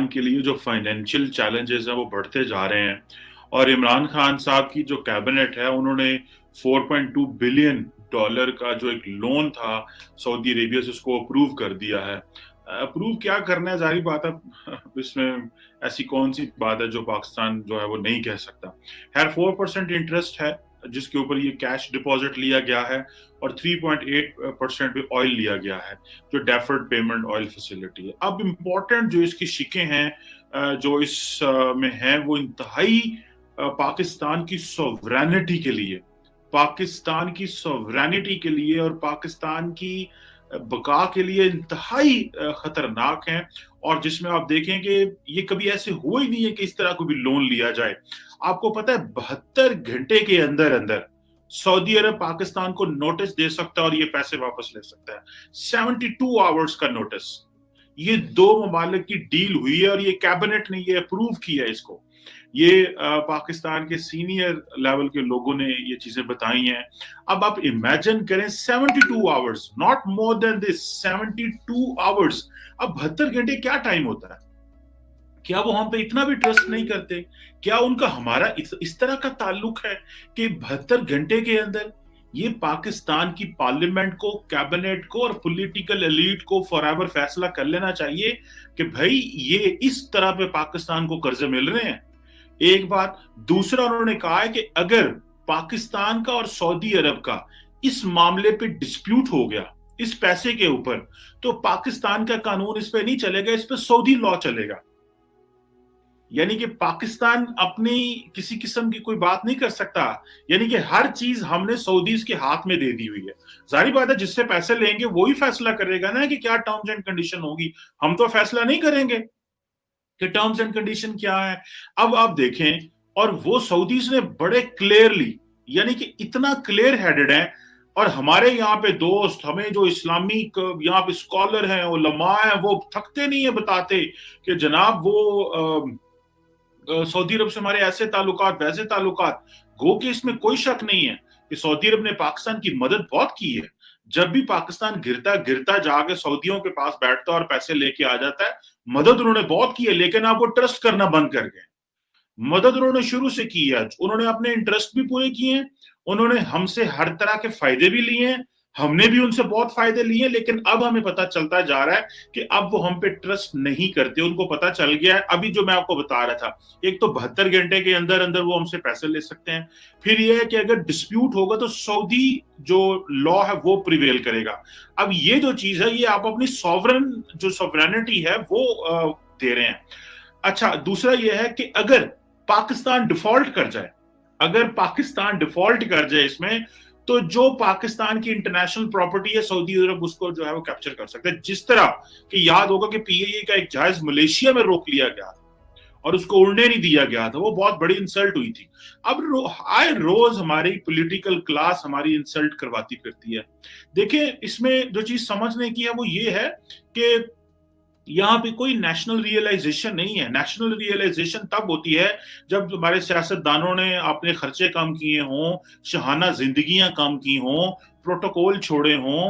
के लिए जो फाइनेंशियल चैलेंजेस हैं वो बढ़ते जा रहे हैं, और इमरान खान साहब की जो कैबिनेट है उन्होंने 4.2 बिलियन डॉलर का जो एक लोन था सऊदी अरेबिया से उसको अप्रूव कर दिया है। अप्रूव क्या करना है, जारी बात है इसमें ऐसी कौन सी बात है जो पाकिस्तान जो है वो नहीं कह सकता। खैर 4% इंटरेस्ट है जिसके ऊपर ये कैश डिपॉजिट लिया गया है, और 3.8% पे ऑयल लिया गया है जो डेफर्ड पेमेंट ऑयल फैसिलिटी है। अब इम्पोर्टेंट जो इसकी शिकें हैं जो इस में हैं वो इंतहाई पाकिस्तान की सॉवरेनिटी के लिए, पाकिस्तान की सॉवरेनिटी के लिए और पाकिस्तान की बका के लिए इंतहाई खतरनाक हैं, और जिसमें आप देखें कि ये कभी ऐसे हुआ ही नहीं है कि इस तरह को भी लोन लिया जाए। आपको पता है 72 घंटे के अंदर अंदर सऊदी अरब पाकिस्तान को नोटिस दे सकता है और ये पैसे वापस ले सकता है। 72 आवर्स का नोटिस। ये दो ममालिक की डील हुई है और ये कैबिनेट ने ये अप्रूव किया है इसको। ये पाकिस्तान के सीनियर लेवल के लोगों ने ये चीजें बताई हैं। अब आप इमेजिन करें 72 hours, not more than this, 72 hours. अब 72 घंटे क्या टाइम होता है? क्या वो हम पे इतना भी ट्रस्ट नहीं करते? क्या उनका हमारा इस तरह का ताल्लुक है कि 72 घंटे के अंदर ये पाकिस्तान की पार्लियामेंट को, कैबिनेट को और पॉलिटिकल एलीट को फॉरएवर फैसला कर लेना चाहिए कि भाई ये इस तरह पे पाकिस्तान को कर्जे मिल रहे हैं? एक बात। दूसरा, उन्होंने कहा है कि अगर पाकिस्तान का और सऊदी अरब का इस मामले पे डिस्प्यूट हो गया इस पैसे के ऊपर, तो पाकिस्तान का कानून इस पे नहीं चलेगा, इस पे सऊदी लॉ चलेगा। यानी कि पाकिस्तान अपनी किसी किस्म की कोई बात नहीं कर सकता। यानी कि हर चीज हमने सऊदीज के हाथ में दे दी हुई है। जारी बात है जिससे पैसे लेंगे वही फैसला करेगा ना कि क्या टर्म्स एंड कंडीशन होगी। हम तो फैसला नहीं करेंगे कि टर्म्स एंड कंडीशन क्या है। अब आप देखें, और वो सऊदीज ने बड़े क्लियरली, यानी कि इतना क्लियर हेडेड है, और हमारे यहाँ पे दोस्त, हमें जो इस्लामिक यहाँ पे स्कॉलर हैं, उलमा हैं, वो थकते नहीं है बताते कि जनाब वो सऊदी अरब से हमारे ऐसे ताल्लुकात वैसे ताल्लुकात। गो कि इसमें कोई शक नहीं है कि सऊदी अरब ने पाकिस्तान की मदद बहुत की है। जब भी पाकिस्तान गिरता गिरता जाके सऊदियों के पास बैठता और पैसे लेके आ जाता है, मदद उन्होंने बहुत की है, लेकिन आप वो ट्रस्ट करना बंद कर गए। मदद उन्होंने शुरू से की है, उन्होंने अपने इंटरेस्ट भी पूरे किए हैं, उन्होंने हमसे हर तरह के फायदे भी लिए हैं, हमने भी उनसे बहुत फायदे लिए, लेकिन अब हमें पता चलता जा रहा है कि अब वो हम पे ट्रस्ट नहीं करते। उनको पता चल गया है, अभी जो मैं आपको बता रहा था, एक तो 72 घंटे के अंदर अंदर वो हमसे पैसे ले सकते हैं। फिर ये है कि अगर डिस्प्यूट होगा तो सऊदी जो लॉ है वो प्रिवेल करेगा। अब ये जो चीज है, ये आप अपनी सॉवरन जो सॉवरेनिटी है वो दे रहे हैं। अच्छा, दूसरा ये है कि अगर पाकिस्तान डिफॉल्ट कर जाए, अगर पाकिस्तान डिफॉल्ट कर जाए इसमें, तो जो पाकिस्तान की इंटरनेशनल प्रॉपर्टी है सऊदी अरब उसको जो है वो कैप्चर कर सकता है। जिस तरह कि याद होगा कि पीएए का एक जहाज मलेशिया में रोक लिया गया था और उसको उड़ने नहीं दिया गया था, वो बहुत बड़ी इंसल्ट हुई थी। अब आए रोज हमारी पॉलिटिकल क्लास हमारी इंसल्ट करवाती फिरती है। देखिए, इसमें जो चीज समझने की है वो ये है कि यहाँ पे कोई नेशनल रियलाइजेशन नहीं है। नेशनल रियलाइजेशन तब होती है जब हमारे सियासतदानों ने अपने खर्चे कम किए हों, शहाना जिंदगियां कम की हों, प्रोटोकॉल छोड़े हों,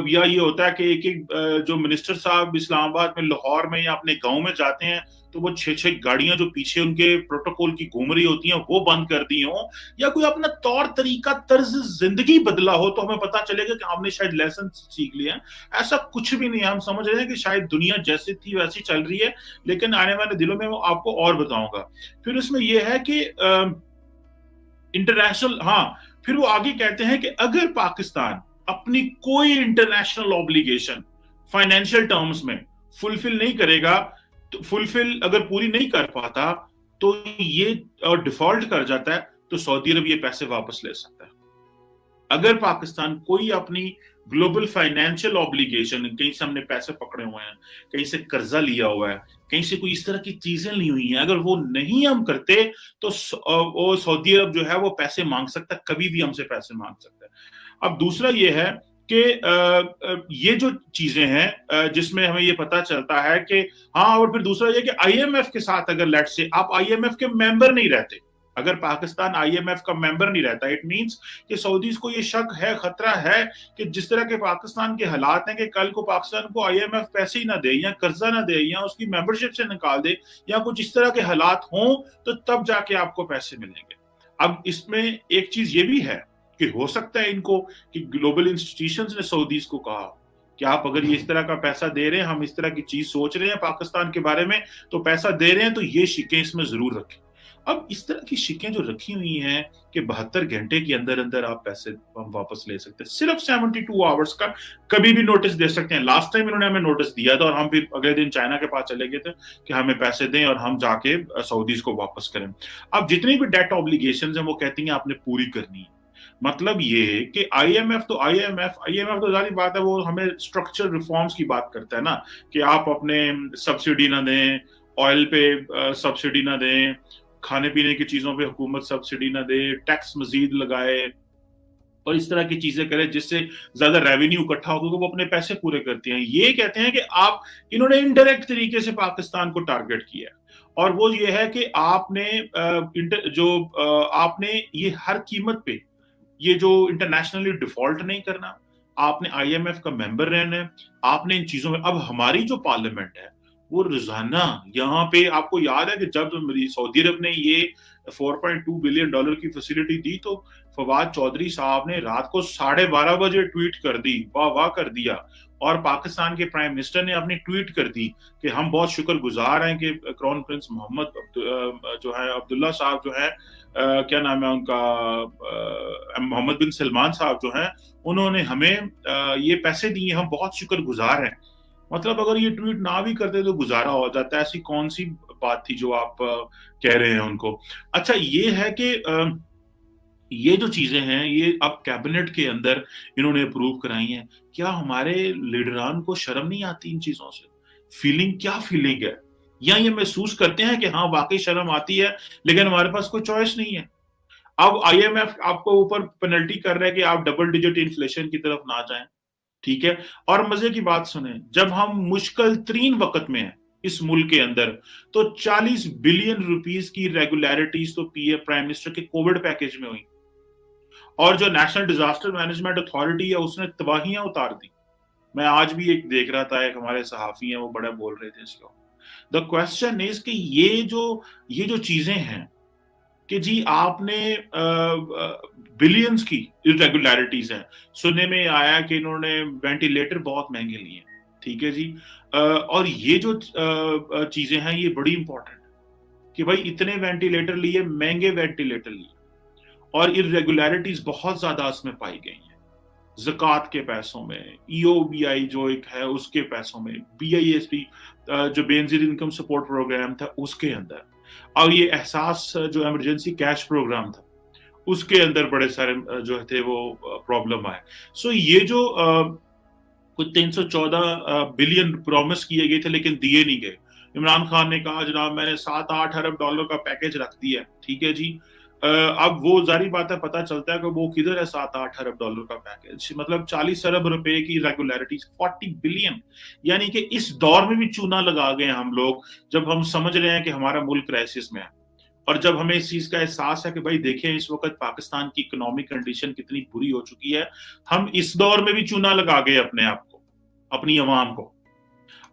या ये होता है कि एक एक जो मिनिस्टर साहब इस्लामाबाद में, लाहौर में या अपने गांव में जाते हैं तो वो 6-6 गाड़ियां जो पीछे उनके प्रोटोकॉल की घूम रही होती हैं वो बंद कर दी हों, या कोई अपना तौर तरीका तर्ज जिंदगी बदला हो तो हमें पता चलेगा कि हमने शायद लेसन सीख लिया। ऐसा कुछ भी नहीं है। हम समझ रहे हैं कि शायद दुनिया जैसी थी वैसी चल रही है, लेकिन आने वाले दिनों में आपको और बताऊंगा। फिर उसमें यह है कि इंटरनेशनल, हाँ, फिर वो आगे कहते हैं कि अगर पाकिस्तान अपनी कोई इंटरनेशनल ऑब्लिगेशन फाइनेंशियल टर्म्स में फुलफिल नहीं करेगा, तो फुलफिल अगर पूरी नहीं कर पाता तो ये डिफॉल्ट कर जाता है, तो सऊदी अरब ये पैसे वापस ले सकता है। अगर पाकिस्तान कोई अपनी ग्लोबल फाइनेंशियल ऑब्लिगेशन, कहीं से हमने पैसे पकड़े हुए हैं, कहीं से कर्जा लिया हुआ है, कहीं से कोई इस तरह की चीजें ली हुई हैं, अगर वो नहीं हम करते तो वो सऊदी अरब जो है वो पैसे मांग सकता है, कभी भी हमसे पैसे मांग सकता है। अब दूसरा ये है कि ये जो चीजें हैं जिसमें हमें ये पता चलता है कि हाँ, और फिर दूसरा ये कि आईएमएफ के साथ अगर लेट्स से आप आईएमएफ के मेंबर नहीं रहते, अगर पाकिस्तान IMF का मेंबर नहीं रहता, इट मींस कि सऊदीज को ये शक है, खतरा है कि जिस तरह के पाकिस्तान के हालात हैं कि कल को पाकिस्तान को IMF पैसे ही ना दे या कर्जा ना दे या उसकी मेंबरशिप से निकाल दे या कुछ इस तरह के हालात हों, तो तब जाके आपको पैसे मिलेंगे। अब इसमें एक चीज ये भी है कि हो सकता है इनको कि ग्लोबल इंस्टीट्यूशंस ने सऊदीज को कहा कि आप अगर ये इस तरह का पैसा दे रहे हैं, हम इस तरह की चीज सोच रहे हैं पाकिस्तान के बारे में, तो पैसा दे रहे हैं तो ये शिकें इसमें जरूर रखें। अब इस तरह की शिकें जो रखी हुई हैं कि 72 घंटे के अंदर अंदर आप पैसे हम वापस ले सकते हैं, सिर्फ 72 आवर्स का कभी भी नोटिस दे सकते हैं। लास्ट टाइम इन्होंने हमें नोटिस दिया था और हम फिर अगले दिन चाइना के पास चले गए थे कि हमें पैसे दें और हम जाके सऊदीज को वापस करें। अब जितनी भी डेट ऑब्लिगेशंस हैं वो कहती हैं आपने पूरी करनी है। मतलब ये कि आईएमएफ तो जारी बात है, वो हमें स्ट्रक्चर रिफॉर्म्स की बात करता है ना, कि आप अपने सब्सिडी ना दें, ऑयल पे सब्सिडी ना दें, खाने पीने की चीजों पे हुकूमत सब्सिडी ना दे, टैक्स मजीद लगाए और इस तरह की चीजें करे जिससे ज्यादा रेवेन्यू इकट्ठा हो, क्योंकि वो अपने पैसे पूरे करती हैं। ये कहते हैं कि आप, इन्होंने इनडायरेक्ट तरीके से पाकिस्तान को टारगेट किया है और वो ये है कि आपने आपने ये हर कीमत पे ये जो इंटरनेशनली डिफॉल्ट नहीं करना, आपने IMF का मेंबर रहना है, आपने इन चीजों में। अब हमारी जो पार्लियामेंट है वो रोजाना यहाँ पे, आपको याद है कि जब सऊदी अरब ने ये $4.2 बिलियन की फैसिलिटी दी तो फवाद चौधरी साहब ने रात को 12:30 बजे ट्वीट कर दी, वाह वाह कर दिया, और पाकिस्तान के प्राइम मिनिस्टर ने अपनी ट्वीट कर दी कि हम बहुत शुक्रगुजार हैं कि क्राउन प्रिंस मोहम्मद जो है अब्दुल्ला साहब जो है क्या नाम है उनका, मोहम्मद बिन सलमान साहब जो हैं, उन्होंने हमें ये पैसे दिए, हम बहुत शुक्रगुजार हैं। मतलब अगर ये ट्वीट ना भी करते तो गुजारा हो जाता है। ऐसी कौन सी बात थी जो आप कह रहे हैं उनको। अच्छा, ये है कि ये जो चीजें हैं ये अब कैबिनेट के अंदर इन्होंने अप्रूव कराई हैं। क्या हमारे लीडरान को शर्म नहीं आती इन चीजों से? फीलिंग क्या फीलिंग है, या ये महसूस करते हैं कि हाँ वाकई शर्म आती है लेकिन हमारे पास कोई चॉइस नहीं है। अब IMF आपको ऊपर पेनल्टी कर रहा है कि आप डबल डिजिट इन्फ्लेशन की तरफ ना जाएं, ठीक है। और मजे की बात सुने, जब हम मुश्किल तरीन वक्त में हैं इस मुल्क के अंदर, तो 40 बिलियन रुपीस की रेगुलरिटीज तो प्राइम मिनिस्टर के कोविड पैकेज में हुई, और जो नेशनल डिजास्टर मैनेजमेंट अथॉरिटी है उसने तबाहियां उतार दी। मैं आज भी एक देख रहा था, एक हमारे सहाफी हैं वो बड़ा बोल रहे थे इसको। द क्वेश्चन इज कि ये जो चीजें हैं कि जी आपने बिलियंस की इरेगुलरिटीज हैं। सुनने में आया कि इन्होंने वेंटिलेटर बहुत महंगे लिए, ठीक है जी। और ये जो चीजें हैं ये बड़ी इंपॉर्टेंट कि भाई इतने वेंटिलेटर लिए, महंगे वेंटिलेटर लिए, और इरेगुलरिटीज बहुत ज्यादा इसमें पाई गई हैं। ज़कात के पैसों में, EOBI जो एक है उसके पैसों में, BISP जो बेनजीर इनकम सपोर्ट प्रोग्राम था उसके अंदर, और ये एहसास जो इमरजेंसी कैश प्रोग्राम था उसके अंदर बड़े सारे जो थे वो प्रॉब्लम आए। सो ये जो कुछ 314 बिलियन प्रॉमिस किए गए थे लेकिन दिए नहीं गए। इमरान खान ने कहा जनाब मैंने $7-8 अरब का पैकेज रख दिया, ठीक है जी। अब वो जारी बात है, पता चलता है कि वो किधर है $7-8 अरब का पैकेज, मतलब 40 अरब रुपए की रेगुलरिटीज, 40 बिलियन। यानी कि इस दौर में भी चूना लगा गए हम लोग, जब हम समझ रहे हैं कि हमारा मुल्क क्राइसिस में है, और जब हमें इस चीज का एहसास है कि भाई देखें इस वक्त पाकिस्तान की इकोनॉमिक कंडीशन कितनी बुरी हो चुकी है, हम इस दौर में भी चूना लगा गए अपने आप को, अपनी अवाम को।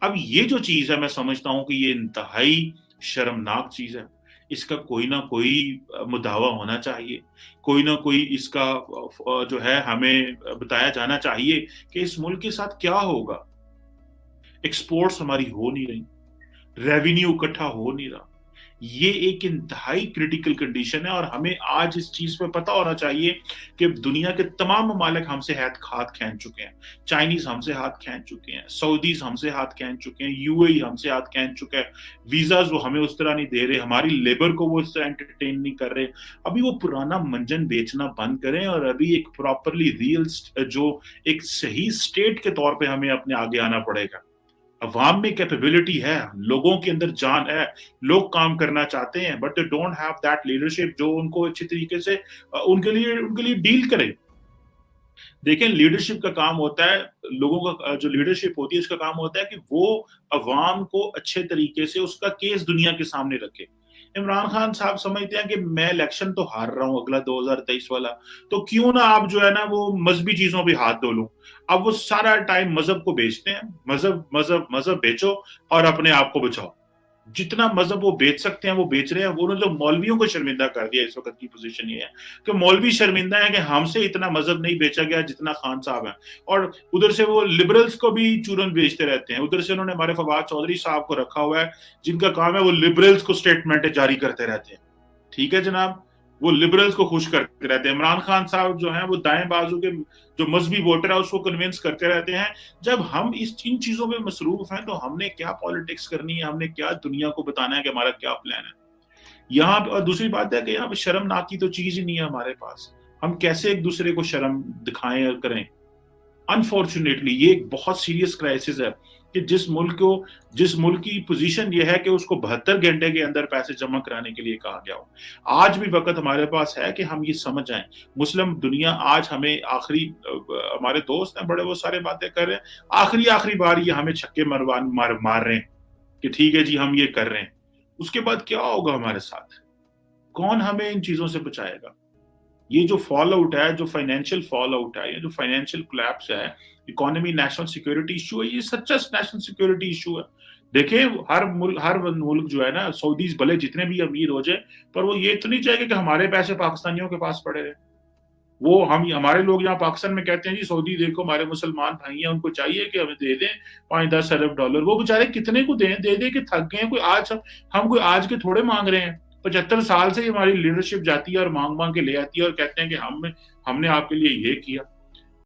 अब ये जो चीज है मैं समझता हूं कि ये इंतहाई शर्मनाक चीज है, इसका कोई ना कोई मुदावा होना चाहिए, कोई ना कोई इसका जो है हमें बताया जाना चाहिए कि इस मुल्क के साथ क्या होगा। एक्सपोर्ट्स हमारी हो नहीं रही, रेवेन्यू इकट्ठा हो नहीं रहा, ये एक इंतहाई क्रिटिकल कंडीशन है। और हमें आज इस चीज पे पता होना चाहिए कि दुनिया के तमाम ममालिक हमसे हाथ खींच चुके हैं। चाइनीज हमसे हाथ खींच चुके हैं, सऊदीज हमसे हाथ खींच चुके हैं, UAE हमसे हाथ खींच चुका है, वीजाज वो हमें उस तरह नहीं दे रहे, हमारी लेबर को वो उस तरह एंटरटेन नहीं कर रहे। अभी वो पुराना मंजन बेचना बंद करें और अभी एक प्रॉपरली रियल जो एक सही स्टेट के तौर पर हमें अपने आगे आना पड़ेगा। अवाम में कैपेबिलिटी है, लोगों के अंदर जान है, लोग काम करना चाहते हैं, but they don't have that leadership जो उनको अच्छी तरीके से उनके लिए डील करे। देखें, लीडरशिप का काम होता है, लोगों का जो लीडरशिप होती है उसका काम होता है कि वो अवाम को अच्छे तरीके से उसका केस दुनिया के सामने रखे। इमरान खान साहब समझते हैं कि मैं इलेक्शन तो हार रहा हूं अगला 2023 वाला, तो क्यों ना आप जो है ना वो मजहबी चीजों पे हाथ धो लूं। अब वो सारा टाइम मजहब को बेचते हैं, मजहब मजहब मजहब बेचो और अपने आप को बचाओ। जितना मजहब वो बेच सकते हैं वो बेच रहे हैं। वो उन्होंने जो मौलवियों को शर्मिंदा कर दिया, इस वक्त की पोजीशन ये है कि मौलवी शर्मिंदा है कि हमसे इतना मजहब नहीं बेचा गया जितना खान साहब है। और उधर से वो लिबरल्स को भी चूरन बेचते रहते हैं। उधर से उन्होंने हमारे फवाद चौधरी साहब को रखा हुआ है, जिनका काम है वो लिबरल्स को स्टेटमेंट जारी करते रहते हैं। ठीक है जनाब, वो लिबरल्स को खुश करते रहते हैं। इमरान खान साहब जो हैं वो दाएं बाजू के जो मजहबी वोटर है उसको कन्विंस करते रहते हैं। जब हम इन चीजों में मसरूफ हैं तो हमने क्या पॉलिटिक्स करनी है, हमने क्या दुनिया को बताना है कि हमारा क्या प्लान है यहाँ पे। और दूसरी बात है कि यहाँ पे शर्मनाक की तो चीज ही नहीं है हमारे पास। हम कैसे एक दूसरे को शर्म दिखाएं और करें। अनफॉर्चुनेटली ये एक बहुत सीरियस क्राइसिस है कि जिस मुल्क की पोजीशन ये है कि उसको 72 घंटे के अंदर पैसे जमा कराने के लिए कहा गया हो। आज भी वक्त हमारे पास है कि हम ये समझ जाएं। मुस्लिम दुनिया आज हमें आखिरी, हमारे दोस्त हैं बड़े वो सारे बातें कर रहे हैं, आखिरी बार ये हमें छक्के मार रहे हैं कि ठीक है जी हम ये कर रहे हैं। उसके बाद क्या होगा हमारे साथ? कौन हमें इन चीजों से बचाएगा? ये जो फॉल आउट है, जो फाइनेंशियल फॉल आउट है, ये जो फाइनेंशियल कोलैप्स है, इकोनॉमी नेशनल सिक्योरिटी इशू है, ये सच्चा नेशनल सिक्योरिटी इशू है। देखिए हर मुल्क जो है ना, सऊदीज भले जितने भी अमीर हो जाए, पर वो ये तो नहीं चाहेंगे कि हमारे पैसे पाकिस्तानियों के पास पड़े रहे। वो हमारे लोग यहाँ पाकिस्तान में कहते हैं जी सऊदी देखो हमारे मुसलमान भाई हैं, उनको चाहिए कि हमें दे दें 5-10 अरब डॉलर। वो बेचारे कितने को दे दे के थक गए। कोई आज हम कोई आज के थोड़े मांग रहे हैं। 75 साल से हमारी लीडरशिप जाती है और मांग मांग के ले आती है और कहते हैं कि हमने आपके लिए ये किया।